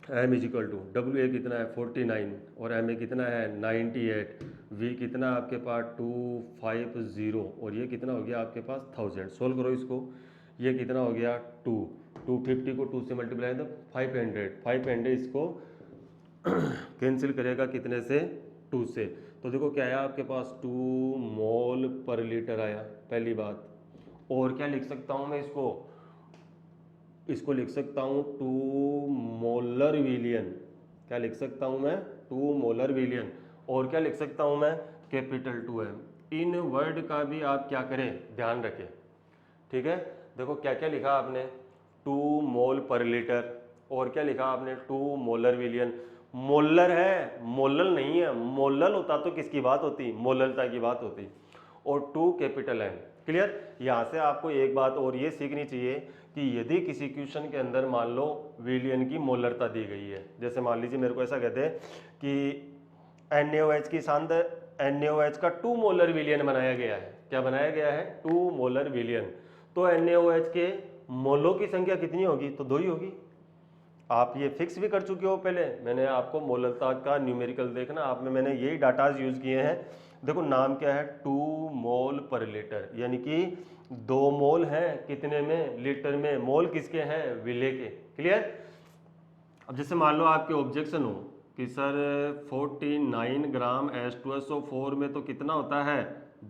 M = WA कितना है 49 और MA कितना है 98, V कितना आपके पास 250 और ये कितना हो गया आपके पास 1000। सोल्व करो इसको, ये कितना हो गया 250 को 2 से मल्टीप्लाई तो 500 इसको कैंसिल करेगा कितने से 2 से। तो देखो क्या आया आपके पास 2 मोल पर लीटर आया, पहली बात। और क्या लिख सकता हूँ मैं इसको लिख सकता हूँ 2 मोलर विलियन। क्या लिख सकता हूँ मैं 2 मोलर विलियन। और क्या लिख सकता हूँ मैं कैपिटल 2M। इन वर्ड का भी आप क्या करें ध्यान रखें, ठीक है। देखो क्या क्या लिखा आपने 2 मोल पर लीटर, और क्या लिखा आपने 2 मोलर विलियन। मोलर है, मोलल नहीं है। मोलल होता तो किसकी बात होती, मोललता की बात होती। और 2 कैपिटल M। क्लियर। यहाँ से आपको एक बात और ये सीखनी चाहिए कि यदि किसी क्वेश्चन के अंदर मान लो विलियन की मोलरता दी गई है, जैसे मान लीजिए मेरे को ऐसा कहते हैं कि NaOH की सांद्र NaOH का 2 मोलर विलियन बनाया गया है। क्या बनाया गया है, 2 मोलर विलियन। तो NaOH के मोलों की संख्या कितनी होगी, तो 2 ही होगी। आप ये फिक्स भी कर चुके हो पहले, मैंने आपको मोलरता का न्यूमेरिकल देखना, आप में मैंने यही डाटाज यूज किए हैं। देखो नाम क्या है, 2 मोल पर लीटर, यानी कि 2 मोल हैं कितने में, लीटर में। मोल किसके हैं, विले के। क्लियर। अब जैसे मान लो आपके ऑब्जेक्शन हो कि सर 49 ग्राम H2SO4 में तो कितना होता है,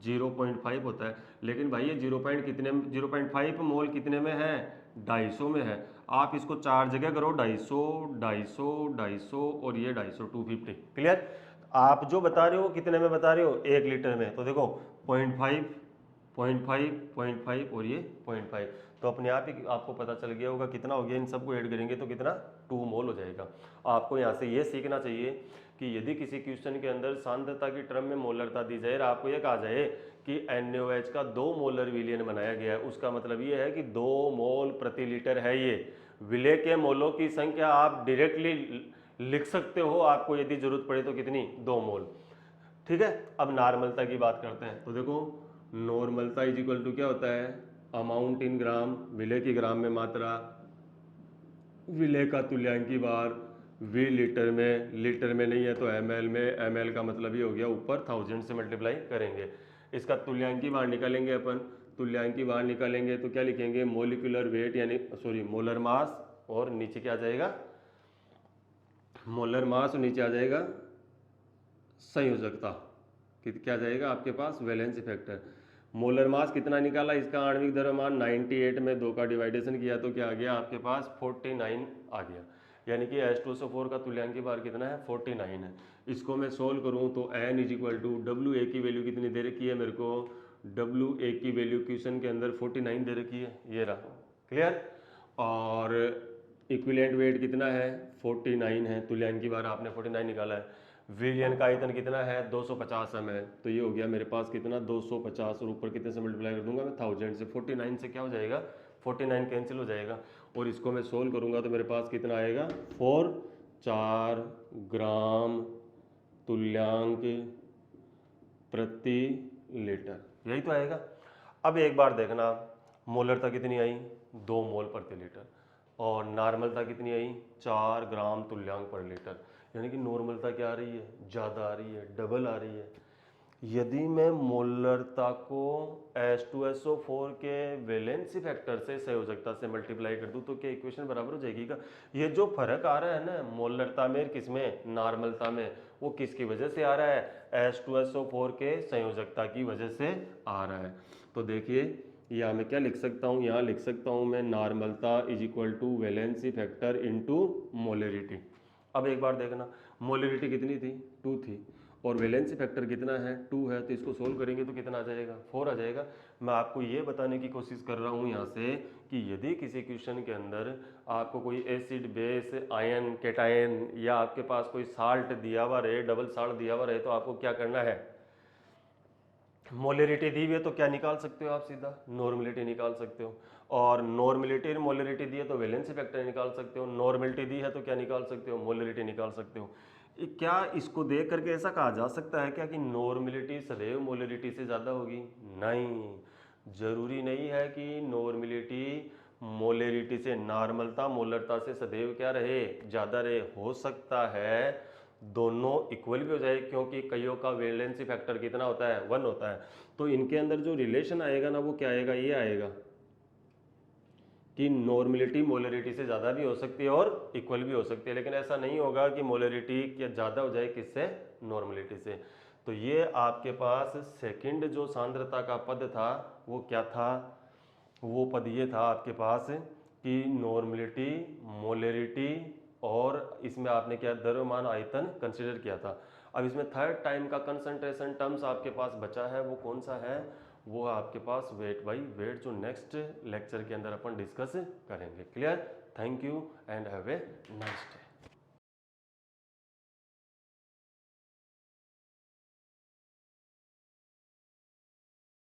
0.5 होता है। लेकिन भाई ये 0.5 मोल कितने में है, 250 में है। आप इसको 4 जगह करो, 250, 250, 250 और ये 250, 250। क्लियर। आप जो बता रहे हो कितने में बता रहे हो, 1 लीटर में। तो देखो 0.5, 0.5, 0.5 और ये 0.5, तो अपने आप ही आपको पता चल गया होगा कितना हो गया। इन सबको ऐड करेंगे तो कितना, 2 मोल हो जाएगा। आपको यहाँ से ये सीखना चाहिए कि यदि किसी क्वेश्चन के अंदर सांद्रता की टर्म में मोलरता दी जाए और आपको ये कहा जाए कि NaOH का 2 मोलर विलियन बनाया गया है, उसका मतलब ये है कि 2 मोल प्रति लीटर है। ये विलय के मोलों की संख्या आप डायरेक्टली लिख सकते हो, आपको यदि जरूरत पड़े तो कितनी, 2 मोल। ठीक है। अब नॉर्मलता की बात करते हैं। तो देखो नॉर्मलता इज इक्वल टू क्या होता है, अमाउंट इन ग्राम, विलय की ग्राम में मात्रा, विलय का तुल्यांकी बार, वी लीटर में नहीं है तो ml में, ml का मतलब ये हो गया ऊपर 1000 से मल्टीप्लाई करेंगे। इसका तुल्यांकी बार निकालेंगे अपन, तुल्यांकी बार निकालेंगे तो क्या लिखेंगे, मोलिकुलर वेट यानी सॉरी मोलर मास, और नीचे क्या आ जाएगा, मोलर मास, और नीचे आ जाएगा संयोजकता, क्या जाएगा आपके पास, वैलेंसी फैक्टर। मोलर मास कितना निकाला, इसका आणविक द्रव्यमान 98 में 2 का डिवाइडेशन किया तो क्या आ गया आपके पास, 49 आ गया। यानी कि H2SO4 का तुल्यांकी बार कितना है, 49 है। इसको मैं सोल्व करूं तो n is equal to WA की वैल्यू कितनी दे रखी है मेरे को, WA की वैल्यू क्वेश्चन के अंदर 49 दे रखी है, ये रहा। क्लियर। और इक्विवेलेंट वेट कितना है, 49 है, तुल्यांकी बार आपने 49 निकाला है। विलियन का आयतन कितना है, 250 ml, तो ये हो गया मेरे पास कितना, 250, और ऊपर कितने से मल्टीप्लाई कर दूंगा मैं, 1000 से। 49 से क्या हो जाएगा, 49 कैंसिल हो जाएगा, और इसको मैं सोल्व करूंगा तो मेरे पास कितना आएगा, 4 ग्राम तुल्यांक प्रति लीटर, यही तो आएगा। अब एक बार देखना, मोलरता कितनी आई, 2 मोल प्रति लीटर, और नॉर्मलता कितनी आई, 4 ग्राम तुल्यांक पर लीटर। यानी कि नॉर्मलता क्या आ रही है, ज़्यादा आ रही है, डबल आ रही है। यदि मैं मोलरता को H2SO4 के वैलेंसी फैक्टर से, संयोजकता से मल्टीप्लाई कर दूं तो क्या इक्वेशन बराबर हो जाएगी का। ये जो फर्क आ रहा है ना मोलरता में किसमें, नॉर्मलता में, वो किसकी वजह से आ रहा है, H2SO4 के संयोजकता की वजह से आ रहा है। तो देखिए यहाँ मैं क्या लिख सकता हूँ, यहाँ लिख सकता हूँ मैं नॉर्मलता is equal to valency factor into molarity. अब एक बार देखना, मोलरिटी कितनी थी, 2 थी, और वैलेंसी फैक्टर कितना है, 2 है, तो इसको सोल्व करेंगे तो कितना आ जाएगा, 4 आ जाएगा। मैं आपको ये बताने की कोशिश कर रहा हूँ यहाँ से कि यदि किसी क्वेश्चन के अंदर आपको कोई एसिड, बेस, आयन, कैटायन, या आपके पास कोई साल्ट दिया हुआ रहे, डबल साल्ट दिया हुआ रहे, तो आपको क्या करना है, मोलरिटी दी हुई है तो क्या निकाल सकते हो आप, सीधा नॉर्मलिटी निकाल सकते हो। और नॉर्मलिटी मोलरिटी दी है तो वैलेंसी फैक्टर निकाल सकते हो, नॉर्मलिटी दी है तो क्या निकाल सकते हो, मोलरिटी निकाल सकते हो। क्या इसको देख करके ऐसा कहा जा सकता है क्या कि नॉर्मलिटी सदैव मोलरिटी से ज़्यादा होगी, नहीं, जरूरी नहीं है कि नॉर्मलिटी मोलरिटी से, नॉर्मलता मोलरता से सदैव क्या रहे, ज़्यादा रहे। हो सकता है दोनों इक्वल भी हो जाए, क्योंकि कईयों का वैलेंसी फैक्टर कितना होता है, 1 होता है। तो इनके अंदर जो रिलेशन आएगा ना वो क्या आएगा, ये आएगा कि नॉर्मलिटी मोलरिटी से ज़्यादा भी हो सकती है और इक्वल भी हो सकती है। लेकिन ऐसा नहीं होगा कि मोलरिटी क्या ज़्यादा हो जाए किससे, नॉर्मलिटी से। तो ये आपके पास सेकंड जो सांद्रता का पद था वो क्या था, वो पद ये था आपके पास कि नॉर्मलिटी, मोलरिटी, और इसमें आपने क्या द्रव्यमान आयतन कंसिडर किया था। अब इसमें थर्ड टाइम का कंसंट्रेशन टर्म्स आपके पास बचा है, वो कौन सा है, वो आपके पास वेट बाई वेट, जो नेक्स्ट लेक्चर के अंदर अपन डिस्कस करेंगे। Clear. Thank you and have a nice day.